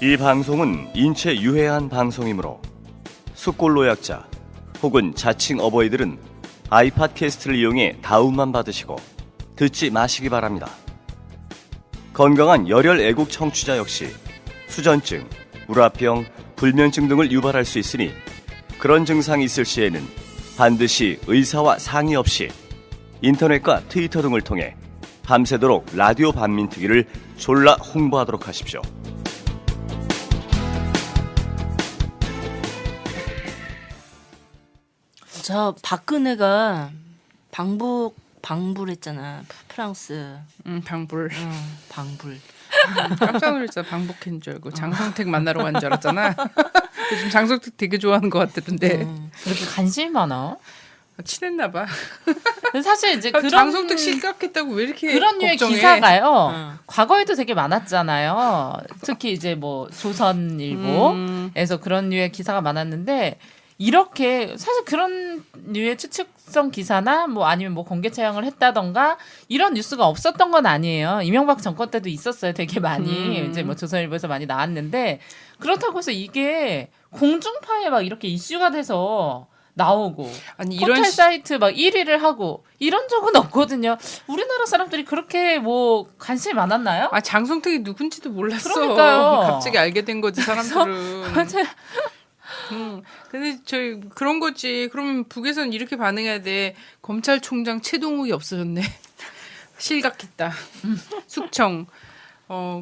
이 방송은 인체 유해한 방송이므로 숙골 노약자 혹은 자칭 어버이들은 아이팟캐스트를 이용해 다운만 받으시고 듣지 마시기 바랍니다. 건강한 열혈 애국 청취자 역시 수전증, 우라병, 불면증 등을 유발할 수 있으니 그런 증상이 있을 시에는 반드시 의사와 상의 없이 인터넷과 트위터 등을 통해 밤새도록 라디오 반민특위를 졸라 홍보하도록 하십시오. 저 박근혜가 방불했잖아. 프랑스. 방불. 방불. 깜짝 놀랐잖아. 방북한 줄 알고 장성택 만나러 간 줄 알았잖아. 요즘 장성택 되게 좋아하는 것 같던데. 그렇게 관심이 많아? 친했나 봐. 근데 사실 이제 그런 장성택 실각했다고 왜 이렇게 그런 류의 걱정해? 기사가요. 과거에도 되게 많았잖아요. 특히 이제 뭐 조선일보에서 그런 류의 기사가 많았는데 이렇게 사실 그런 류의 추측성 기사나 뭐 아니면 뭐 공개 처형을 했다던가 이런 뉴스가 없었던 건 아니에요. 이명박 정권 때도 있었어요. 되게 많이 이제 뭐 조선일보에서 많이 나왔는데 그렇다고 해서 이게 공중파에 막 이렇게 이슈가 돼서 나오고 아니 포털 사이트 막 1위를 하고 이런 적은 없거든요. 우리나라 사람들이 그렇게 뭐 관심이 많았나요? 아 장성택이 누군지도 몰랐어. 그러니까요. 갑자기 알게 된 거지 사람들은. 맞아요. 근데 저희 그런 거지. 그러면 북에서는 이렇게 반응해야 돼. 검찰총장 최동욱이 없어졌네. 실각했다. 숙청.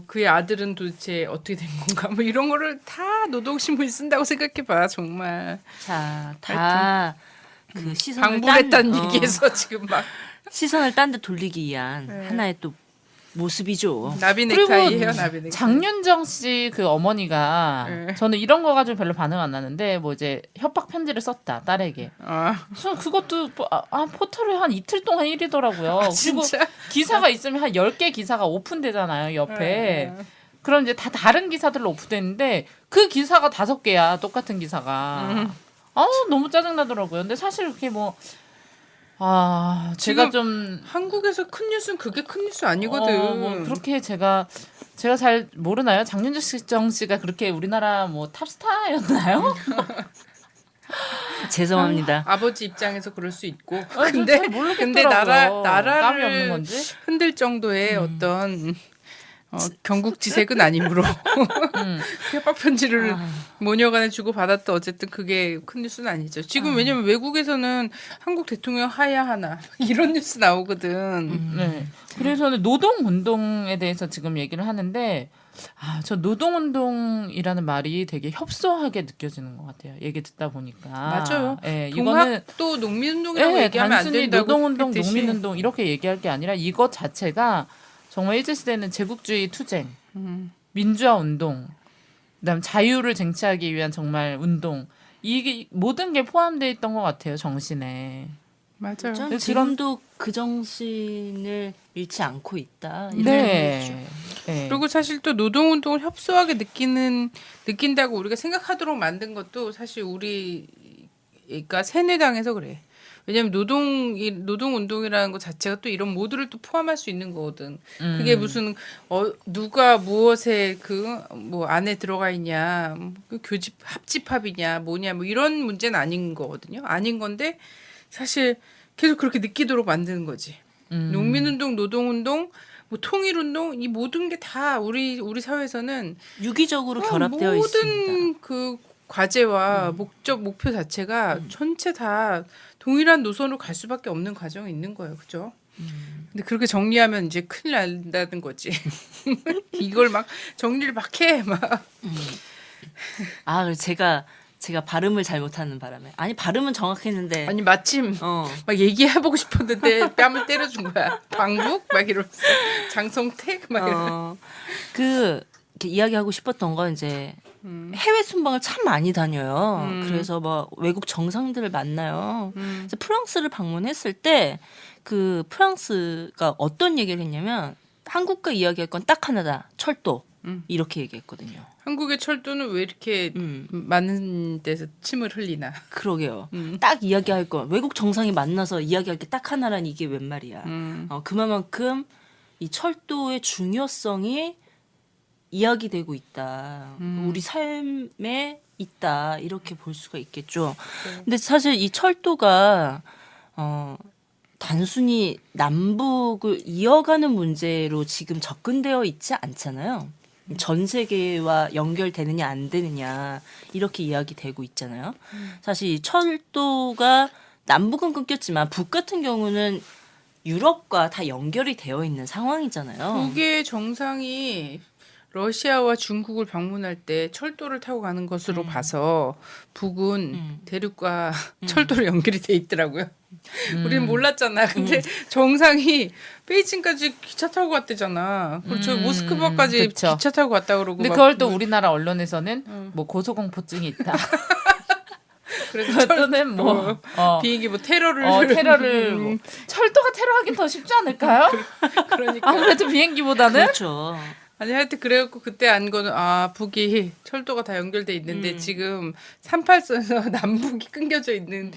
그의 아들은 도대체 어떻게 된 건가? 뭐 이런 거를 다 노동신문이 쓴다고 생각해봐. 정말. 자, 다 그 시선을 방불했다는 얘기에서 지금 막 시선을 딴 데 돌리기 위한 하나의 또 모습이죠. 나비 넥타이예요. 나비 넥타이. 장윤정 씨 그 어머니가 저는 이런 거 가지고 별로 반응 안 나는데 뭐 이제 협박 편지를 썼다 딸에게. 저는 그것도 포털에 한 이틀 동안 1위더라고요. 그리고 기사가 있으면 한 10개 기사가 오픈되잖아요 옆에. 그럼 이제 다 다른 기사들로 오픈되는데 그 기사가 5개야 똑같은 기사가. 너무 짜증나더라고요. 근데 사실 그렇게 뭐 제가 좀 한국에서 큰 뉴스는 그게 큰 뉴스 아니거든. 뭐 그렇게 제가 잘 모르나요? 장윤정 씨가 그렇게 우리나라 뭐 탑스타였나요? 죄송합니다. 아버지 입장에서 그럴 수 있고. 근데 나라를 없는 건지? 흔들 정도의 어떤 경국지색은 아니므로 협박 편지를 모녀간에 주고 받았다 어쨌든 그게 큰 뉴스는 아니죠. 지금 왜냐면 외국에서는 한국 대통령 하야하나 이런 뉴스 나오거든. 네. 그래서 노동운동에 대해서 지금 얘기를 하는데 저 노동운동이라는 말이 되게 협소하게 느껴지는 것 같아요. 얘기 듣다 보니까. 맞아요. 네, 이거는 또 농민운동이라고 얘기하면 안 단순히 된다고 노동운동, 했듯이. 농민운동 이렇게 얘기할 게 아니라 이것 자체가 정말 일제시대는 제국주의 투쟁, 민주화 운동, 그다음 자유를 쟁취하기 위한 정말 운동 이게 모든 게 포함되어 있던 것 같아요 정신에. 맞아요. 지금도 그 정신을 잃지 않고 있다. 네. 그리고 사실 또 노동운동을 협소하게 느낀다고 우리가 생각하도록 만든 것도 사실 우리가 세뇌당해서 그래. 왜냐하면 노동운동이라는 것 자체가 또 이런 모두를 또 포함할 수 있는 거거든. 그게 무슨 누가 무엇에 뭐 안에 들어가 있냐, 교집 합집합이냐, 뭐냐, 뭐 이런 문제는 아닌 거거든요. 아닌 건데 사실 계속 그렇게 느끼도록 만드는 거지. 농민운동, 노동운동, 뭐 통일운동 이 모든 게 다 우리 사회에서는 유기적으로 결합되어 모든 있습니다. 모든 그 과제와 목표 자체가 전체 다 동일한 노선으로 갈 수밖에 없는 과정이 있는 거예요, 그죠? 근데 그렇게 정리하면 이제 큰일 난다는 거지. 이걸 막 정리를 막 해, 막. 그래서 제가 발음을 잘못하는 바람에 발음은 정확했는데 아니 마침 막 얘기해보고 싶었는데 뺨을 때려준 거야. 방북 막 이러면서 장성택 막 이러면서. 이렇게 이야기하고 싶었던 건 이제 해외 순방을 참 많이 다녀요. 그래서 뭐 외국 정상들을 만나요. 그래서 프랑스를 방문했을 때 그 프랑스가 어떤 얘기를 했냐면 한국과 이야기할 건 딱 하나다. 철도. 이렇게 얘기했거든요. 한국의 철도는 왜 이렇게 많은 데서 침을 흘리나. 그러게요. 딱 이야기할 거. 외국 정상이 만나서 이야기할 게 딱 하나란 이게 웬 말이야. 그만큼 이 철도의 중요성이 이야기되고 있다. 우리 삶에 있다. 이렇게 볼 수가 있겠죠. 근데 사실 이 철도가 단순히 남북을 이어가는 문제로 지금 접근되어 있지 않잖아요. 전 세계와 연결되느냐 안 되느냐 이렇게 이야기되고 있잖아요. 사실 이 철도가 남북은 끊겼지만 북 같은 경우는 유럽과 다 연결이 되어 있는 상황이잖아요. 북의 정상이 러시아와 중국을 방문할 때 철도를 타고 가는 것으로 봐서 북은 대륙과 철도로 연결이 돼 있더라고요. 우리는 몰랐잖아. 근데 정상이 베이징까지 기차 타고 갔대잖아. 그리고 저 모스크바까지 그쵸. 기차 타고 갔다 그러고. 근데 막 그걸 또 우리나라 언론에서는 뭐 고소공포증이 있다. 그래서 또는 뭐 비행기 뭐 테러를 테러를 뭐. 철도가 테러하긴 더 쉽지 않을까요? 그러니까 아무래도 비행기보다는 그렇죠. 아니 하여튼 그래갖고 그때 안 거는 북이 철도가 다 연결돼 있는데 지금 38선에서 남북이 끊겨져 있는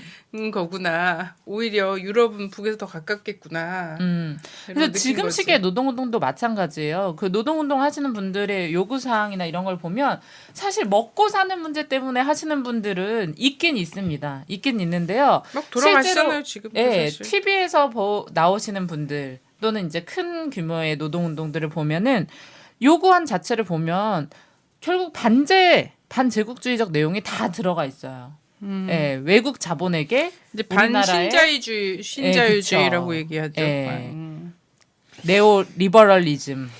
거구나. 오히려 유럽은 북에서 더 가깝겠구나. 그래서 지금 시기의 노동운동도 마찬가지예요. 그 노동운동 하시는 분들의 요구사항이나 이런 걸 보면 사실 먹고 사는 문제 때문에 하시는 분들은 있긴 있습니다. 있긴 있는데요. 막 돌아가시잖아요 지금. 예, 사실. TV에서 나오시는 분들 또는 이제 큰 규모의 노동운동들을 보면은 요구안 자체를 보면 결국 반제국주의적 내용이 다 들어가 있어요. 예, 외국 자본에게 이제 우리나라의 신자유주의라고 얘기하죠. 예. 네오 리버럴리즘.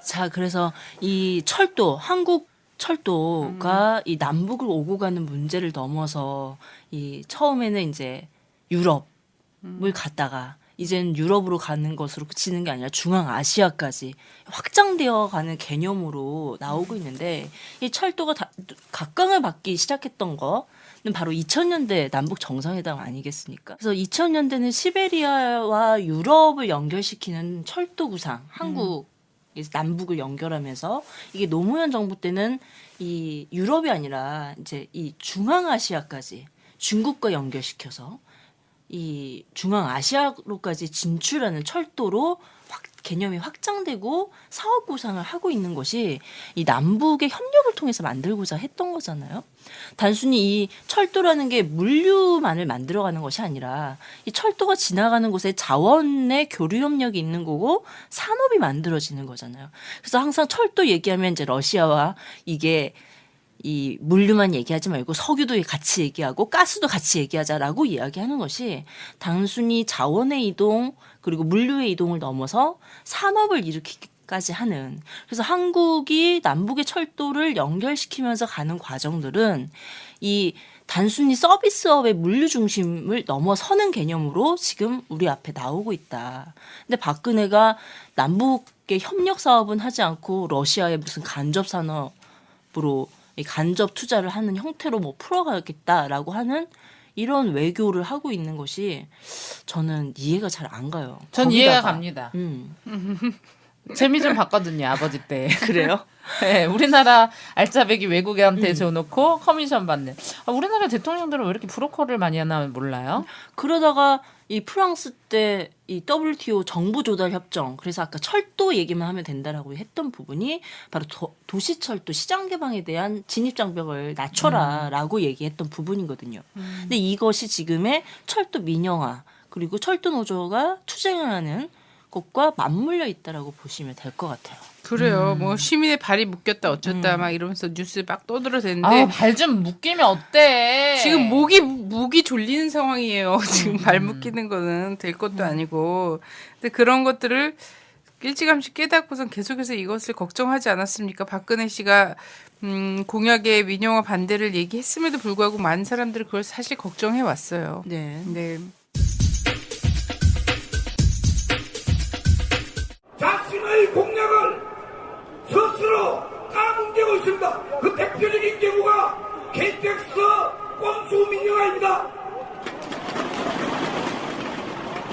자, 그래서 이 철도, 한국 철도가 이 남북을 오고 가는 문제를 넘어서 이 처음에는 이제 유럽을 갔다가 이제는 유럽으로 가는 것으로 그치는 게 아니라 중앙아시아까지 확장되어 가는 개념으로 나오고 있는데 이 철도가 각광을 받기 시작했던 거는 바로 2000년대 남북 정상회담 아니겠습니까? 그래서 2000년대는 시베리아와 유럽을 연결시키는 철도 구상, 한국 남북을 연결하면서 이게 노무현 정부 때는 이 유럽이 아니라 이제 이 중앙아시아까지 중국과 연결시켜서 이 중앙아시아로까지 진출하는 철도로 개념이 확장되고 사업 구상을 하고 있는 것이 이 남북의 협력을 통해서 만들고자 했던 거잖아요. 단순히 이 철도라는 게 물류만을 만들어가는 것이 아니라 이 철도가 지나가는 곳에 자원의 교류 협력이 있는 거고 산업이 만들어지는 거잖아요. 그래서 항상 철도 얘기하면 이제 러시아와 이게 이 물류만 얘기하지 말고 석유도 같이 얘기하고 가스도 같이 얘기하자라고 이야기하는 것이 단순히 자원의 이동 그리고 물류의 이동을 넘어서 산업을 일으키기까지 하는 그래서 한국이 남북의 철도를 연결시키면서 가는 과정들은 이 단순히 서비스업의 물류 중심을 넘어서는 개념으로 지금 우리 앞에 나오고 있다. 근데 박근혜가 남북의 협력 사업은 하지 않고 러시아의 무슨 간접 산업으로 이 간접 투자를 하는 형태로 뭐 풀어가겠다라고 하는 이런 외교를 하고 있는 것이 저는 이해가 잘 안 가요. 전 이해가 갑니다. 재미 좀 봤거든요, 아버지 때. 그래요? 네, 우리나라 알짜배기 외국인한테 줘놓고 커미션 받는. 우리나라 대통령들은 왜 이렇게 브로커를 많이 하나 몰라요? 그러다가 이 프랑스 때 이 WTO 정부 조달 협정 그래서 아까 철도 얘기만 하면 된다라고 했던 부분이 바로 도시철도 시장 개방에 대한 진입 장벽을 낮춰라라고 얘기했던 부분이거든요. 근데 이것이 지금의 철도 민영화 그리고 철도 노조가 투쟁하는 것과 맞물려 있다라고 보시면 될 것 같아요. 그래요. 뭐 시민의 발이 묶였다 어쩌다 막 이러면서 뉴스에 막 떠들어대는데 발 좀 묶이면 어때? 지금 목이 졸리는 상황이에요. 지금 발 묶이는 거는 될 것도 아니고. 근데 그런 것들을 일찌감치 깨닫고선 계속해서 이것을 걱정하지 않았습니까? 박근혜 씨가 공약의 민영화 반대를 얘기했음에도 불구하고 많은 사람들이 그걸 사실 걱정해 왔어요. 네. 네. 자신의 공약을 스스로 까뭉개고 있습니다. 그 대표적인 경우가 KTX 건수 민영화입니다.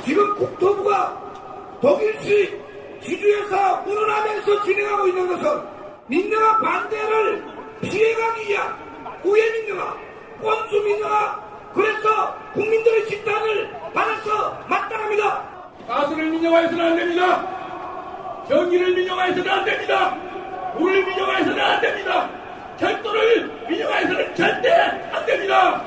지금 국토부가 독일식 지주회사 운운하면서 진행하고 있는 것은 민영화 반대를 피해가기 위한 우회 민영화, 건수 민영화, 그래서 국민들의 진단을 받아서 마땅합니다. 가스를 민영화해서는 안 됩니다. 전기를 민영화해서는 안 됩니다. 물을 민영화해서는 안 됩니다. 철도를 민영화해서는 절대 안 됩니다.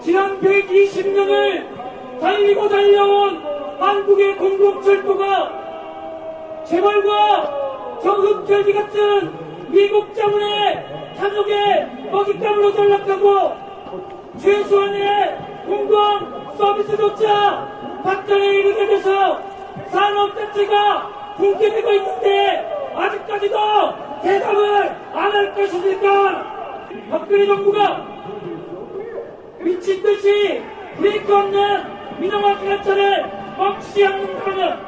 지난 120년을 달리고 달려온 한국의 공공철도가 재벌과 정흑결기 같은 미국 자본의 탐욕에 먹잇감으로 전락하고 최소한의 공공 서비스조차 발전에 이르게 돼서 산업 자체가 붕괴되고 있는데 아직까지도 대답을 안 할 것입니까? 박근혜 정부가 미친듯이 브레이크 없는 민영화 기관차를 멈추지 않는다면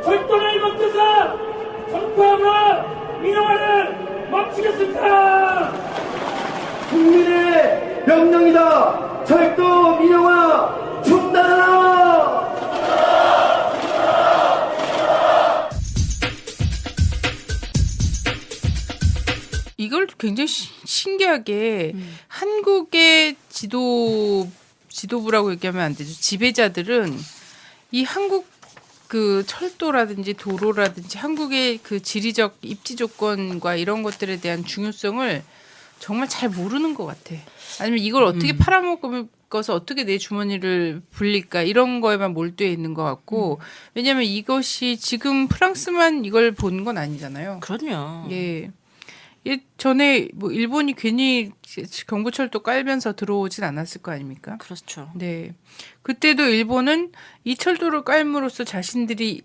철도를 멈춰서 정부함으로 민영화를 멈추겠습니다. 국민의 명령이다. 철도 민영화 중단하라. 이걸 굉장히 신기하게 한국의 지도부라고 얘기하면 안 되죠. 지배자들은 이 한국 그 철도라든지 도로라든지 한국의 그 지리적 입지 조건과 이런 것들에 대한 중요성을 정말 잘 모르는 것 같아. 아니면 이걸 어떻게 팔아먹어서 어떻게 내 주머니를 불릴까 이런 거에만 몰두해 있는 것 같고 왜냐하면 이것이 지금 프랑스만 이걸 본 건 아니잖아요. 그럼요. 예. 전에 뭐 일본이 괜히 경부철도 깔면서 들어오진 않았을 거 아닙니까? 그렇죠. 네. 그때도 일본은 이 철도를 깔므로써 자신들이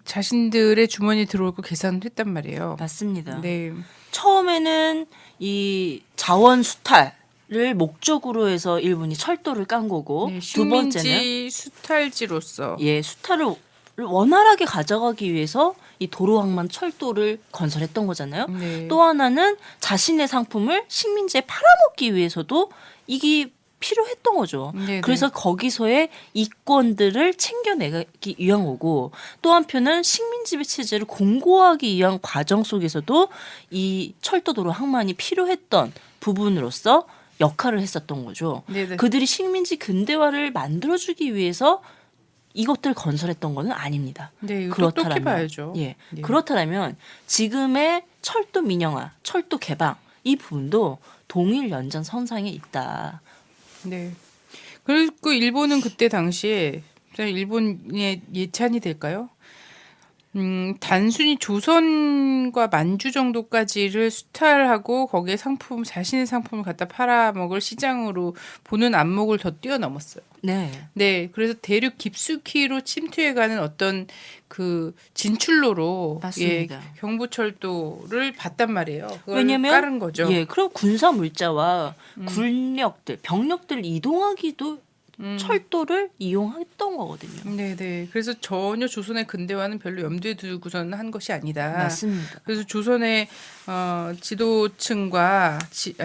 자신들의 주머니에 들어올 거 계산을 했단 말이에요. 맞습니다. 네. 처음에는 이 자원 수탈을 목적으로 해서 일본이 철도를 깐 거고 네, 두 번째는 식민지 수탈지로서 수탈을 원활하게 가져가기 위해서 이 도로항만 철도를 건설했던 거잖아요. 네. 또 하나는 자신의 상품을 식민지에 팔아먹기 위해서도 이게 필요했던 거죠. 네네. 그래서 거기서의 이권들을 챙겨내기 위한 거고 또 한편은 식민지배 체제를 공고하기 위한 과정 속에서도 이 철도도로 항만이 필요했던 부분으로서 역할을 했었던 거죠. 네네. 그들이 식민지 근대화를 만들어주기 위해서 이것들 건설했던 거는 아닙니다. 네, 이거 똑똑히 봐야죠. 예, 네. 그렇다면 지금의 철도 민영화, 철도 개방 이 부분도 동일 연장선상에 있다. 네. 그리고 일본은 그때 당시에 일본의 예찬이 될까요? 단순히 조선과 만주 정도까지를 수탈하고 거기에 자신의 상품을 갖다 팔아먹을 시장으로 보는 안목을 더 뛰어넘었어요. 네. 네, 그래서 대륙 깊숙이로 침투해가는 어떤 그 진출로로 맞습니다. 경부철도를 봤단 말이에요. 그걸 왜냐면 깔은 거죠. 그럼 군사 물자와 군력들, 병력들 이동하기도 철도를 이용했던 거거든요. 네네. 그래서 전혀 조선의 근대화는 별로 염두에 두고서는 한 것이 아니다. 맞습니다. 그래서 조선의 지도층과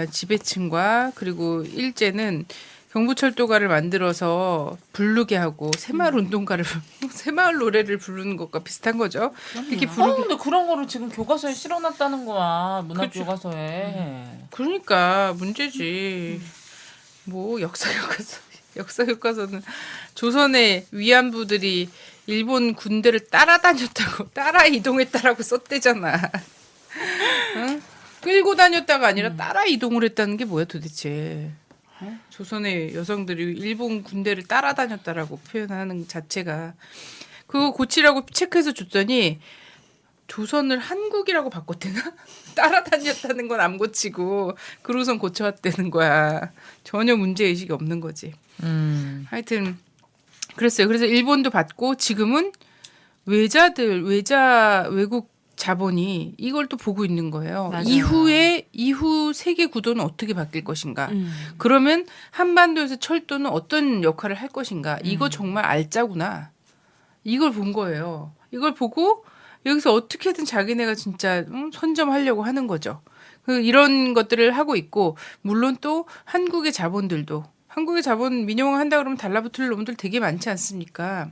지배층과 그리고 일제는 경부철도가를 만들어서 부르게 하고 새마을 운동가를 새마을 노래를 부르는 것과 비슷한 거죠. 이렇게 근데 그런 거를 지금 교과서에 실어놨다는 거야. 문학 그렇죠. 교과서에. 그러니까 문제지. 뭐 역사 교과서는 조선의 위안부들이 일본 군대를 따라다녔다고 따라 이동했다라고 썼대잖아. 응? 끌고 다녔다가 아니라 따라 이동을 했다는 게 뭐야 도대체. 조선의 여성들이 일본 군대를 따라다녔다라고 표현하는 자체가 그거 고치라고 체크해서 줬더니 조선을 한국이라고 바꿨대나? 따라다녔다는 건 안 고치고 그로선 고쳐왔다는 거야. 전혀 문제의식이 없는 거지. 하여튼 그랬어요. 그래서 일본도 받고 지금은 외국 자본이 이걸 또 보고 있는 거예요. 맞아요. 이후 세계 구도는 어떻게 바뀔 것인가. 그러면 한반도에서 철도는 어떤 역할을 할 것인가. 이거 정말 알짜구나. 이걸 본 거예요. 이걸 보고 여기서 어떻게든 자기네가 진짜 선점하려고 하는 거죠. 이런 것들을 하고 있고 물론 또 한국의 자본들도 한국의 자본 민영화한다 그러면 달라붙을 놈들 되게 많지 않습니까?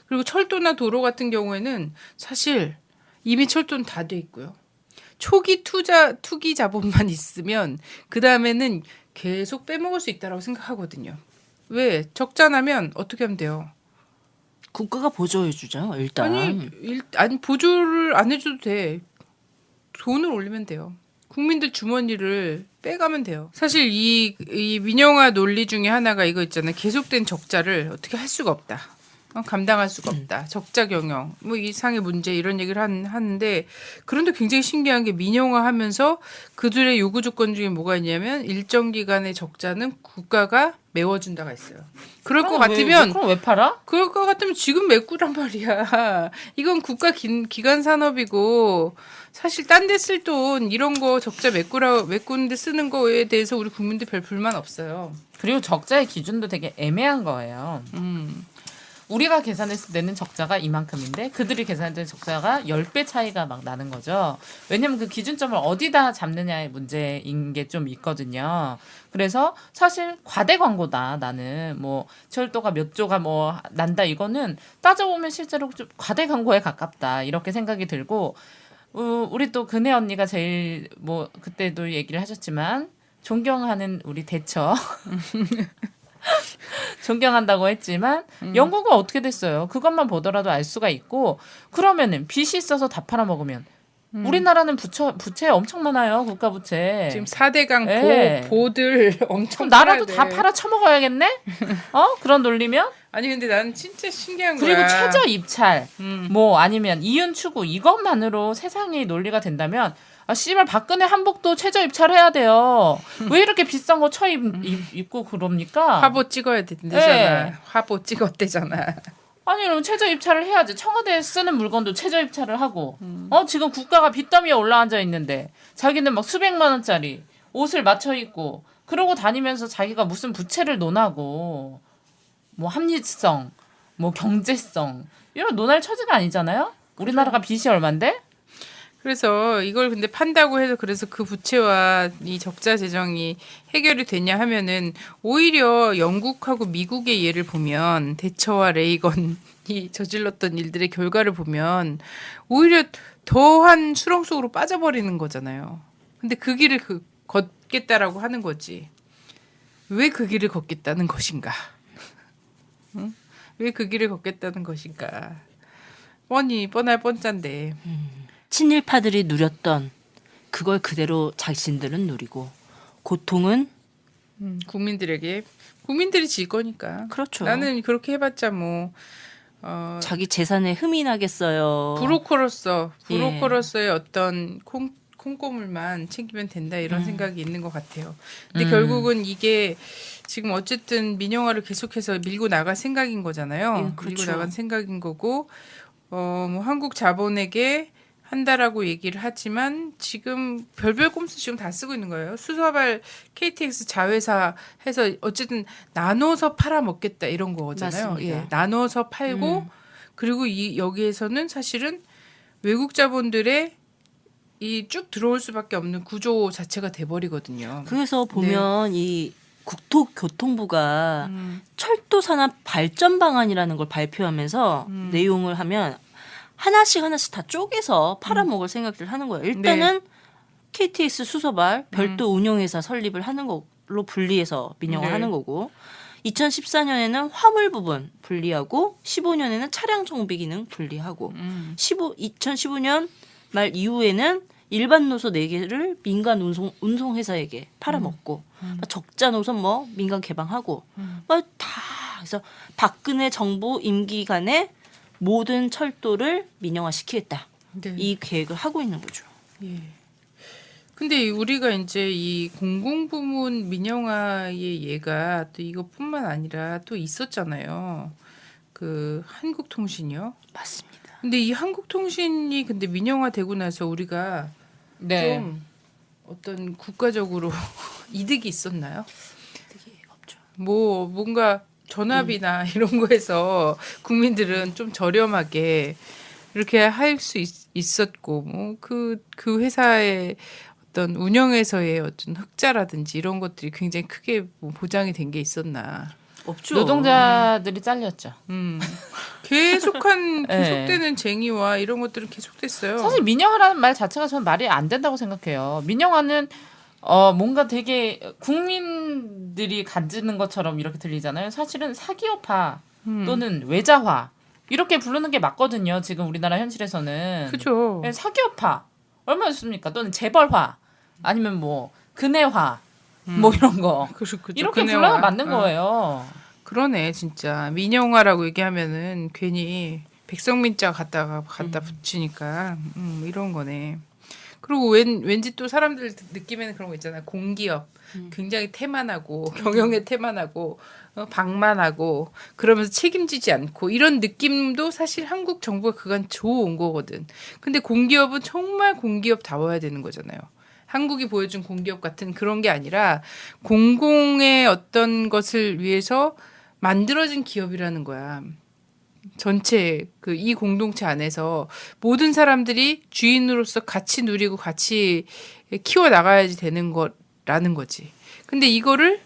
그리고 철도나 도로 같은 경우에는 사실 이미 철도는 다 돼 있고요. 초기 투기 자본만 있으면 그 다음에는 계속 빼먹을 수 있다고 생각하거든요. 왜? 적자 나면 어떻게 하면 돼요? 국가가 보조해주죠 일단. 아니 보조를 안 해줘도 돼. 돈을 올리면 돼요. 국민들 주머니를 빼가면 돼요. 사실 이 민영화 논리 중에 하나가 이거 있잖아요. 계속된 적자를 어떻게 할 수가 없다. 감당할 수가 없다. 적자 경영, 뭐 이상의 문제 이런 얘기를 하는데 그런데 굉장히 신기한 게 민영화하면서 그들의 요구 조건 중에 뭐가 있냐면 일정 기간의 적자는 국가가 메워준다가 있어요. 그럴 것 같으면 그럼 왜 팔아? 그럴 것 같으면 지금 메꾸란 말이야. 이건 국가 기관 산업이고 사실 딴 데 쓸 돈 이런 거 적자 메꾸는데 쓰는 거에 대해서 우리 국민들 별 불만 없어요. 그리고 적자의 기준도 되게 애매한 거예요. 우리가 계산했을 때는 적자가 이만큼인데 그들이 계산할 때는 적자가 10배 차이가 막 나는 거죠. 왜냐면 그 기준점을 어디다 잡느냐의 문제인 게 좀 있거든요. 그래서 사실 과대 광고다. 나는 뭐 철도가 몇 조가 뭐 난다 이거는 따져보면 실제로 좀 과대 광고에 가깝다. 이렇게 생각이 들고 우리 또 근혜 언니가 제일 뭐 그때도 얘기를 하셨지만 존경하는 우리 대처 존경한다고 했지만 영국은 어떻게 됐어요? 그것만 보더라도 알 수가 있고 그러면은 빚이 있어서 다 팔아먹으면 우리나라는 부채 엄청 많아요. 국가 부채. 지금 4대강 네. 보들 엄청 그럼 나라도 팔아야 다 돼. 팔아 처먹어야겠네? 그런 논리면? 아니 근데 나는 진짜 신기한 그리고 거야. 최저 입찰 뭐 아니면 이윤 추구 이것만으로 세상이 논리가 된다면 씨발 박근혜 한복도 최저 입찰해야 돼요. 왜 이렇게 비싼 거 입고 그럽니까? 화보 찍어야 된대잖아. 네. 화보 찍었대잖아. 아니 그럼 최저 입찰을 해야지. 청와대에 쓰는 물건도 최저 입찰을 하고 지금 국가가 빚더미에 올라앉아 있는데 자기는 막 수백만 원짜리 옷을 맞춰 입고 그러고 다니면서 자기가 무슨 부채를 논하고 뭐 합리성 뭐 경제성 이런 논할 처지가 아니잖아요. 우리나라가 빚이 얼만데? 그래서 이걸 근데 판다고 해서 그래서 그 부채와 이 적자 재정이 해결이 되냐 하면은 오히려 영국하고 미국의 예를 보면 대처와 레이건이 저질렀던 일들의 결과를 보면 오히려 더한 수렁 속으로 빠져버리는 거잖아요. 근데 그 길을 걷겠다라고 하는 거지. 왜 그 길을 걷겠다는 것인가? 응? 왜 그 길을 걷겠다는 것인가? 뻔할 뻔짠데. 친일파들이 누렸던 그걸 그대로 자신들은 누리고 고통은 국민들이 질 거니까. 그렇죠. 나는 그렇게 해봤자 뭐 자기 재산에 흠이 나겠어요. 브로커로서의 어떤 콩고물만 챙기면 된다 이런 생각이 있는 것 같아요. 근데 결국은 이게 지금 어쨌든 민영화를 계속해서 밀고 나갈 생각인 거잖아요. 예, 그렇죠. 밀고 나간 생각인 거고 뭐 한국 자본에게 한다라고 얘기를 하지만 지금 별별 꼼수 지금 다 쓰고 있는 거예요. 수서발 KTX 자회사 해서 어쨌든 나눠서 팔아먹겠다 이런 거잖아요. 맞습니다. 예, 나눠서 팔고 그리고 여기에서는 사실은 외국 자본들의 이 쭉 들어올 수밖에 없는 구조 자체가 돼버리거든요. 그래서 보면 이 국토교통부가 철도 산업 발전 방안이라는 걸 발표하면서 내용을 하면 하나씩 다 쪼개서 팔아먹을 생각들을 하는 거예요. 일단은 KTX 수서발 별도 운용회사 설립을 하는 걸로 분리해서 민영화하는 거고 2014년에는 화물 부분 분리하고 15년에는 차량 정비 기능 분리하고 2015년 말 이후에는 일반 노선 4개를 민간 운송회사에게 팔아먹고 적자 노선 뭐 민간 개방하고 다 그래서 박근혜 정부 임기간에 모든 철도를 민영화시키겠다. 네. 이 계획을 하고 있는 거죠. 예. 근데 우리가 이제 이 공공부문 민영화의 예가 또 이것뿐만 아니라 또 있었잖아요. 그 한국통신이요. 맞습니다. 근데 이 한국통신이 근데 민영화되고 나서 우리가 좀 어떤 국가적으로 이득이 있었나요? 이득이 없죠. 뭐 뭔가 전압이나 이런 거에서 국민들은 좀 저렴하게 이렇게 할 수 있었고 뭐 그 회사의 어떤 운영에서의 어떤 흑자라든지 이런 것들이 굉장히 크게 뭐 보장이 된 게 있었나? 없죠. 노동자들이 잘렸죠. 계속되는 쟁의와 이런 것들은 계속됐어요. 사실 민영화라는 말 자체가 저는 말이 안 된다고 생각해요. 민영화는 뭔가 되게 국민들이 가지는 것처럼 이렇게 들리잖아요. 사실은 사기업화 또는 외자화 이렇게 부르는 게 맞거든요. 지금 우리나라 현실에서는. 그죠. 사기업화 얼마나 좋습니까? 또는 재벌화 아니면 뭐 근혜화 뭐 이런 거 그죠. 이렇게 그네와. 불러야 맞는 거예요. 그러네 진짜 민영화라고 얘기하면은 괜히 백성민자 갖다 붙이니까 이런 거네. 그리고 왠지 또 사람들 느낌에는 그런 거 있잖아. 공기업 굉장히 태만하고 경영에 태만하고 방만하고 그러면서 책임지지 않고 이런 느낌도 사실 한국 정부가 그간 줘온 거거든. 근데 공기업은 정말 공기업다워야 되는 거잖아요. 한국이 보여준 공기업 같은 그런 게 아니라 공공의 어떤 것을 위해서 만들어진 기업이라는 거야. 전체 이 공동체 안에서 모든 사람들이 주인으로서 같이 누리고 같이 키워 나가야지 되는 거라는 거지. 근데 이거를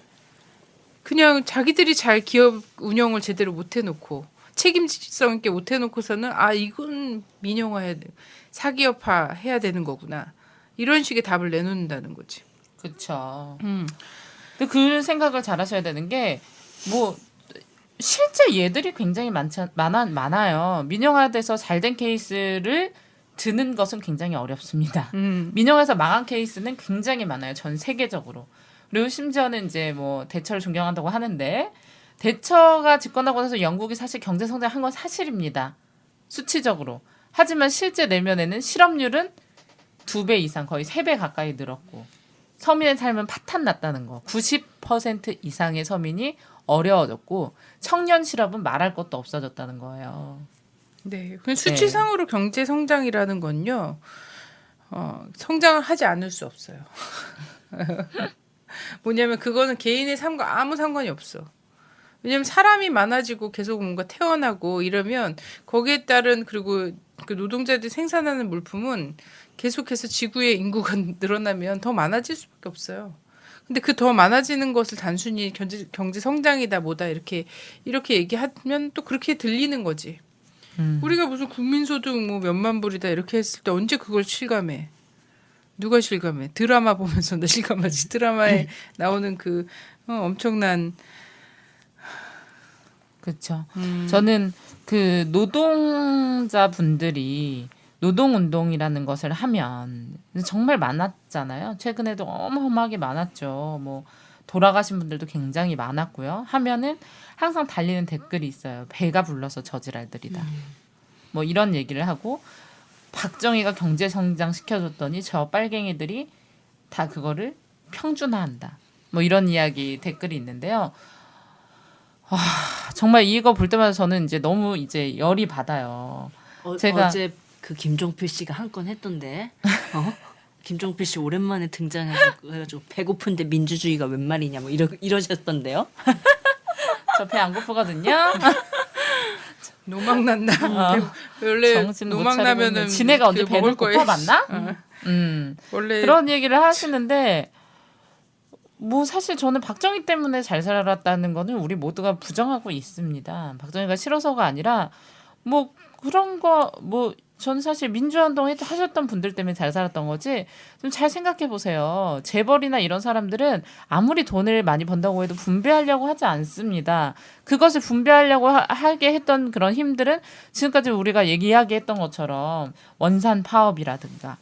그냥 자기들이 잘 기업 운영을 제대로 못 해놓고 책임성 있게 못 해놓고서는 이건 민영화해야 돼. 사기업화 해야 되는 거구나. 이런 식의 답을 내놓는다는 거지. 그렇죠. 근데 그 생각을 잘 하셔야 되는 게 뭐 실제 예들이 굉장히 많아요. 민영화돼서 잘된 케이스를 드는 것은 굉장히 어렵습니다. 민영화에서 망한 케이스는 굉장히 많아요. 전 세계적으로. 그리고 심지어는 이제 뭐 대처를 존경한다고 하는데 대처가 집권하고 나서 영국이 사실 경제 성장한 건 사실입니다. 수치적으로. 하지만 실제 내면에는 실업률은 2배 이상 거의 3배 가까이 늘었고 서민의 삶은 파탄 났다는 거. 90% 이상의 서민이 어려워졌고 청년 실업은 말할 것도 없어졌다는 거예요. 네. 수치상으로 경제 성장이라는 건요. 성장을 하지 않을 수 없어요. 뭐냐면 그거는 개인의 삶과 아무 상관이 없어. 왜냐면 사람이 많아지고 계속 뭔가 태어나고 이러면 거기에 따른 그리고 그 노동자들이 생산하는 물품은 계속해서 지구의 인구가 늘어나면 더 많아질 수밖에 없어요. 근데 그 더 많아지는 것을 단순히 경제 성장이다 뭐다 이렇게 얘기하면 또 그렇게 들리는 거지. 우리가 무슨 국민소득 뭐 몇만 불이다 이렇게 했을 때 언제 그걸 실감해? 누가 실감해? 드라마 보면서 나 실감하지. 드라마에 나오는 그 엄청난 그렇죠. 저는 그 노동자분들이 노동운동이라는 것을 하면 정말 많았잖아요. 최근에도 어마어마하게 많았죠. 뭐 돌아가신 분들도 굉장히 많았고요. 하면은 항상 달리는 댓글이 있어요. 배가 불러서 저지랄들이다. 뭐 이런 얘기를 하고 박정희가 경제성장 시켜줬더니 저 빨갱이들이 다 그거를 평준화한다. 뭐 이런 이야기 댓글이 있는데요. 정말 이거 볼 때마다 저는 이제 너무 이제 열이 받아요. 제가 어제 그 김종필 씨가 한 건 했던데. 김종필 씨 오랜만에 등장해가지고 배고픈데 민주주의가 웬 말이냐 뭐 이러셨던데요. 저 배 안 고프거든요. 노망난다. 원래 노망나면은 지네가 언제 배를 고파봤나? 원래 그런 얘기를 하시는데 뭐 사실 저는 박정희 때문에 잘 살았다는 거는 우리 모두가 부정하고 있습니다. 박정희가 싫어서가 아니라 뭐 그런 거 뭐 저는 사실 민주화운동 하셨던 분들 때문에 잘 살았던 거지. 좀 잘 생각해 보세요. 재벌이나 이런 사람들은 아무리 돈을 많이 번다고 해도 분배하려고 하지 않습니다. 그것을 분배하려고 하게 했던 그런 힘들은 지금까지 우리가 이야기했던 것처럼 원산 파업이라든가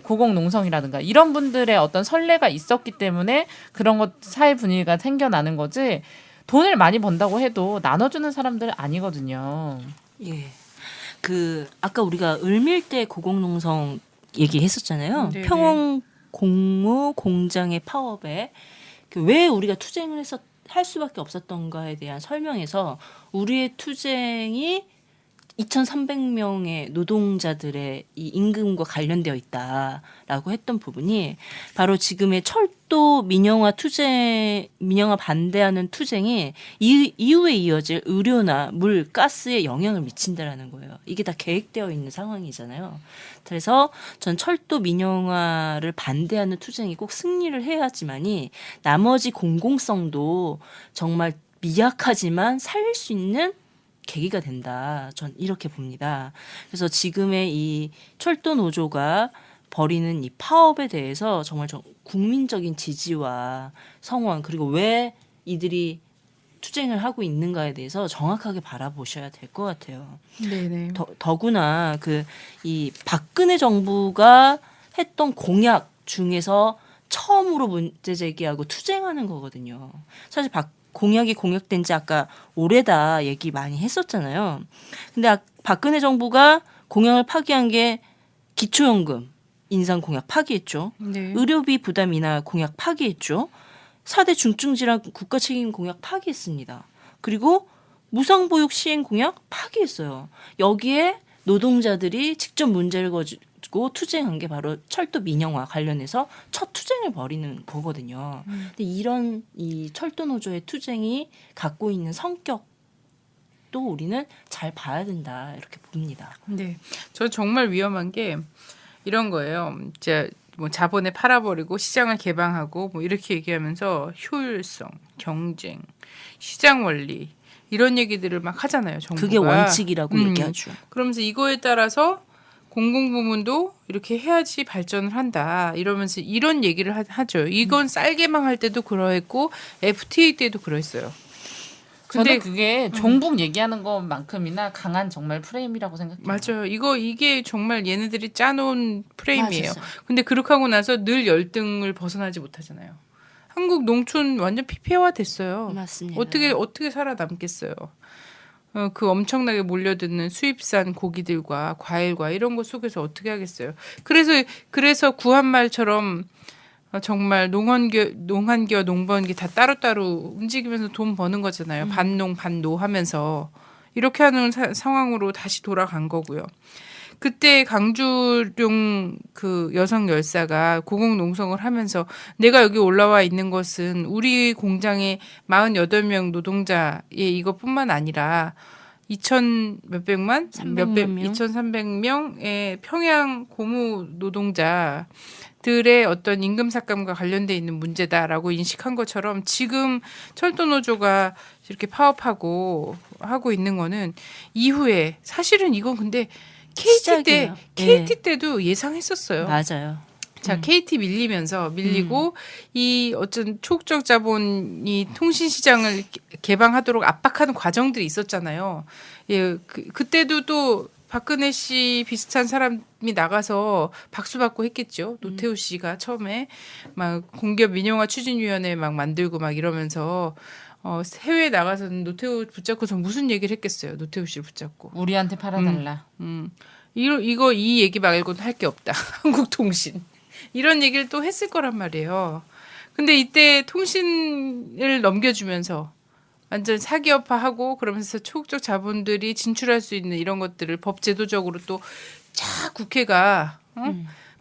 고공농성이라든가 이런 분들의 어떤 선례가 있었기 때문에 그런 것 사회 분위기가 생겨나는 거지. 돈을 많이 번다고 해도 나눠주는 사람들은 아니거든요. 예. 아까 우리가 을밀대 고공농성 얘기했었잖아요. 네네. 평원 공무 공장의 파업에 왜 우리가 투쟁을 할 수밖에 없었던가에 대한 설명에서 우리의 투쟁이 2,300명의 노동자들의 이 임금과 관련되어 있다라고 했던 부분이 바로 지금의 철도 민영화 반대하는 투쟁이 이후에 이어질 의료나 물, 가스에 영향을 미친다라는 거예요. 이게 다 계획되어 있는 상황이잖아요. 그래서 전 철도 민영화를 반대하는 투쟁이 꼭 승리를 해야지만이 나머지 공공성도 정말 미약하지만 살릴 수 있는 계기가 된다. 전 이렇게 봅니다. 그래서 지금의 이 철도 노조가 벌이는 이 파업에 대해서 정말 국민적인 지지와 성원 그리고 왜 이들이 투쟁을 하고 있는가에 대해서 정확하게 바라보셔야 될 것 같아요. 네네. 더구나 이 박근혜 정부가 했던 공약 중에서 처음으로 문제 제기하고 투쟁하는 거거든요. 사실 공약이 공약된 지 아까 오래다 얘기 많이 했었잖아요. 근데 박근혜 정부가 공약을 파기한 게 기초연금 인상 공약 파기했죠. 네. 의료비 부담 인하 공약 파기했죠. 4대 중증질환 국가 책임 공약 파기했습니다. 그리고 무상보육 시행 공약 파기했어요. 여기에 노동자들이 직접 문제를 가지고 투쟁한 게 바로 철도 민영화 관련해서 첫 투쟁을 벌이는 거거든요. 근데 이런 이 철도 노조의 투쟁이 갖고 있는 성격도 우리는 잘 봐야 된다 이렇게 봅니다. 네. 저 정말 위험한 게 이런 거예요. 이제 뭐 자본에 팔아버리고 시장을 개방하고 뭐 이렇게 얘기하면서 효율성, 경쟁, 시장 원리 이런 얘기들을 막 하잖아요. 정부가. 그게 원칙이라고 얘기하죠. 그러면서 이거에 따라서 공공부문도 이렇게 해야지 발전을 한다. 이러면서 이런 얘기를 하죠. 이건 쌀개망할 때도 그러했고 FTA 때도 그랬어요. 저는 그게 종북 얘기하는 것만큼이나 강한 정말 프레임이라고 생각해요. 맞아요. 이게 정말 얘네들이 짜놓은 프레임이에요. 맞았어요. 근데 그렇게 하고 나서 늘 열등을 벗어나지 못하잖아요. 한국 농촌 완전 피폐화 됐어요. 맞습니다. 어떻게 살아남겠어요. 그 엄청나게 몰려드는 수입산 고기들과 과일과 이런 것 속에서 어떻게 하겠어요. 그래서 구한말처럼 정말 농한기와 농번기 다 따로따로 움직이면서 돈 버는 거잖아요. 반농 반노 하면서 이렇게 하는 상황으로 다시 돌아간 거고요. 그때 강주룡 그 여성 열사가 고공농성을 하면서 내가 여기 올라와 있는 것은 우리 공장의 48명 노동자의 이것뿐만 아니라 2,300명의 평양 고무 노동자들의 어떤 임금 삭감과 관련돼 있는 문제다라고 인식한 것처럼 지금 철도 노조가 이렇게 파업하고 하고 있는 거는 이후에 사실은 이건 근데 시작이에요. KT 때도 예상했었어요. 맞아요. 자, KT 밀리고 이 어떤 초국적 자본이 통신 시장을 개방하도록 압박하는 과정들이 있었잖아요. 예, 그때도 또 박근혜 씨 비슷한 사람이 나가서 박수 받고 했겠죠. 노태우 씨가 처음에 막 공기업 민영화 추진위원회 막 만들고 막 이러면서 해외에 나가서는 노태우 붙잡고서 무슨 얘기를 했겠어요. 노태우 씨를 붙잡고. 우리한테 팔아달라. 이 얘기 말고는 할 게 없다. 한국통신. 이런 얘기를 또 했을 거란 말이에요. 근데 이때 통신을 넘겨주면서 완전 사기업화하고 그러면서 초국적 자본들이 진출할 수 있는 이런 것들을 법제도적으로 또 쫙 국회가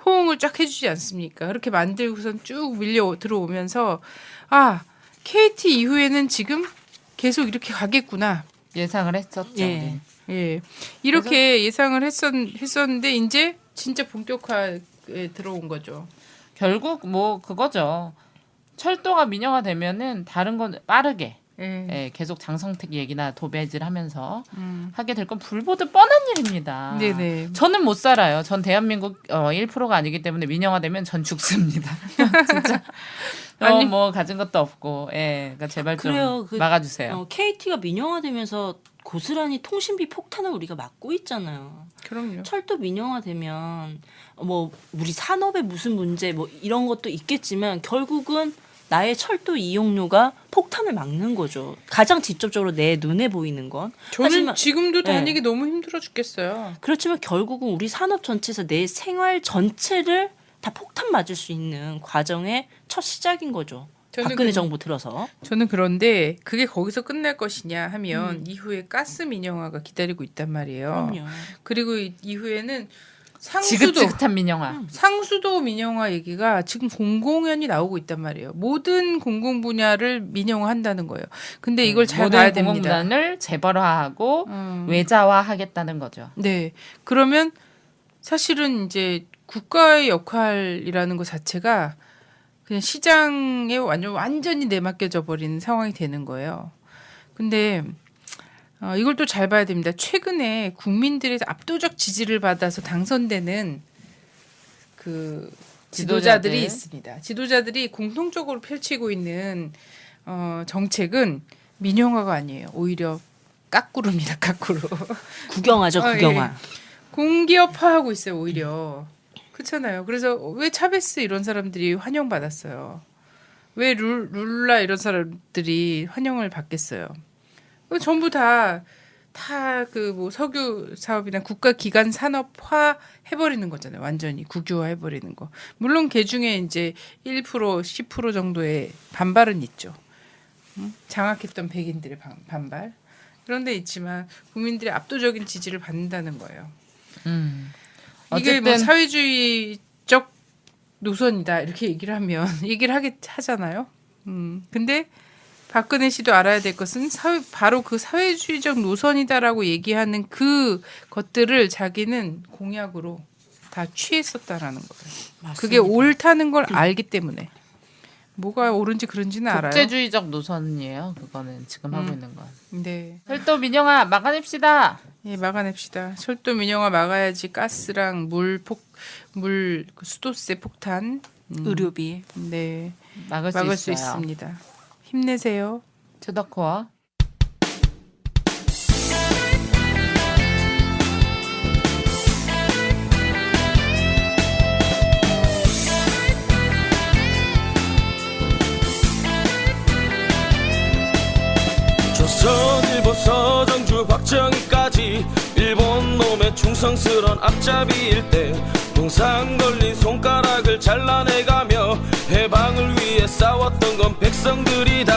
호응을 쫙 해주지 않습니까? 그렇게 만들고선 쭉 밀려 들어오면서 KT 이후에는 지금 계속 이렇게 가겠구나. 예상을 했었죠. 예. 예, 이렇게 예상을 했었는데 이제 진짜 본격화에 들어온 거죠. 결국 뭐 그거죠. 철도가 민영화되면은 다른 건 빠르게 계속 장성택 얘기나 도배질하면서 하게 될 건 불보듯 뻔한 일입니다. 네네. 저는 못 살아요. 전 대한민국 1%가 아니기 때문에 민영화되면 전 죽습니다. 진짜. 뭐 가진 것도 없고, 그러니까 제발 좀 막아주세요. KT가 민영화되면서 고스란히 통신비 폭탄을 우리가 막고 있잖아요. 그럼요. 철도 민영화되면 뭐 우리 산업에 무슨 문제 뭐 이런 것도 있겠지만 결국은 나의 철도 이용료가 폭탄을 막는 거죠. 가장 직접적으로 내 눈에 보이는 건. 저는 하지만, 지금도 다니기 너무 힘들어 죽겠어요. 그렇지만 결국은 우리 산업 전체에서 내 생활 전체를 다 폭탄 맞을 수 있는 과정의 첫 시작인 거죠. 박근혜 정부 들어서. 저는 그런데 그게 거기서 끝날 것이냐 하면 이후에 가스 민영화가 기다리고 있단 말이에요. 그럼요. 그리고 이후에는 지긋지긋한 민영화. 상수도 민영화 얘기가 지금 공공연히 나오고 있단 말이에요. 모든 공공 분야를 민영화한다는 거예요. 근데 이걸 잘 봐야 됩니다. 모든 공공분야를 재벌화하고 외자화하겠다는 거죠. 네. 그러면 사실은 이제 국가의 역할이라는 것 자체가 그냥 시장에 완전히 내맡겨져 버리는 상황이 되는 거예요. 근데 이걸 또 잘 봐야 됩니다. 최근에 국민들의 압도적 지지를 받아서 당선되는 그 지도자들이 있습니다. 지도자들이 공통적으로 펼치고 있는 정책은 민영화가 아니에요. 오히려 까꾸루입니다. 까꾸루. 구경하죠, 구경화. 예. 공기업화하고 있어요. 오히려. 그렇잖아요. 그래서 왜 차베스 이런 사람들이 환영받았어요. 왜 룰라 이런 사람들이 환영을 받겠어요. 전부 다 그 뭐 석유 사업이나 국가 기관 산업화 해버리는 거잖아요. 완전히 국유화 해버리는 거. 물론 그 중에 이제 1% 10% 정도의 반발은 있죠. 장악했던 백인들의 반발. 그런 데 있지만 국민들의 압도적인 지지를 받는다는 거예요. 이게 뭐 사회주의적 노선이다 이렇게 얘기를 하면 얘기를 하잖아요. 근데 박근혜 씨도 알아야 될 것은 바로 그 사회주의적 노선이다라고 얘기하는 그 것들을 자기는 공약으로 다 취했었다라는 거예요. 맞습니다. 그게 옳다는 걸 알기 때문에 뭐가 옳은지 그런지는 알아요. 국제주의적 노선이에요. 그거는 지금 하고 있는 건. 네, 철도 민영화 막아냅시다. 예, 막아냅시다. 철도 민영화 막아야지 가스랑 물 수도세 폭탄, 의료비. 네, 막을 수 있습니다. 힘내세요. 최덕호와 조선일보 서정주 박정희까지 일본 놈의 충성스런 앞잡이일 때 동상 걸린 손가락을 잘라내가며 해방을 위해 싸웠던 건 백성들이다.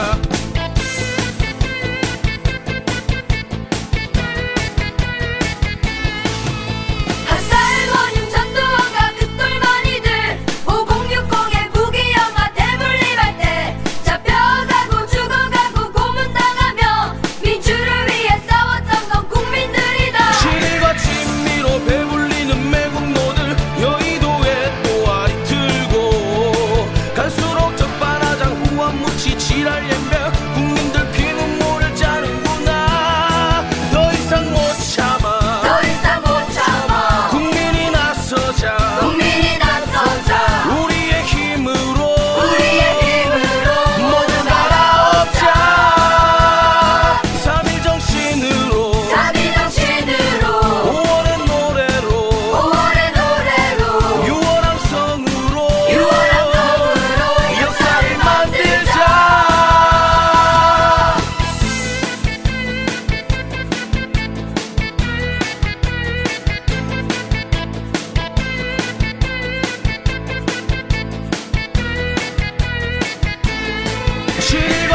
학살원인 전두환과 그 똘마니들 5060의 부귀영화 대물림할 때 잡혀가고 죽어가고 고문당하며 민주를 위해 싸웠던 건 국민들이다. 신일과 친미로 배불리는 매국노들 여의도에 또아리 틀고 갈수록 적반하장 후한무치 지랄 연병 국민들 피눈물을 짜는구나. 더 이상 못 참아 더 이상 못 참아 국민이 나서자 우리의 힘으로 모두 갈아엎자. 3.1 정신으로 5월의 노래로 6월 함성으로 역사를 만들자. 신일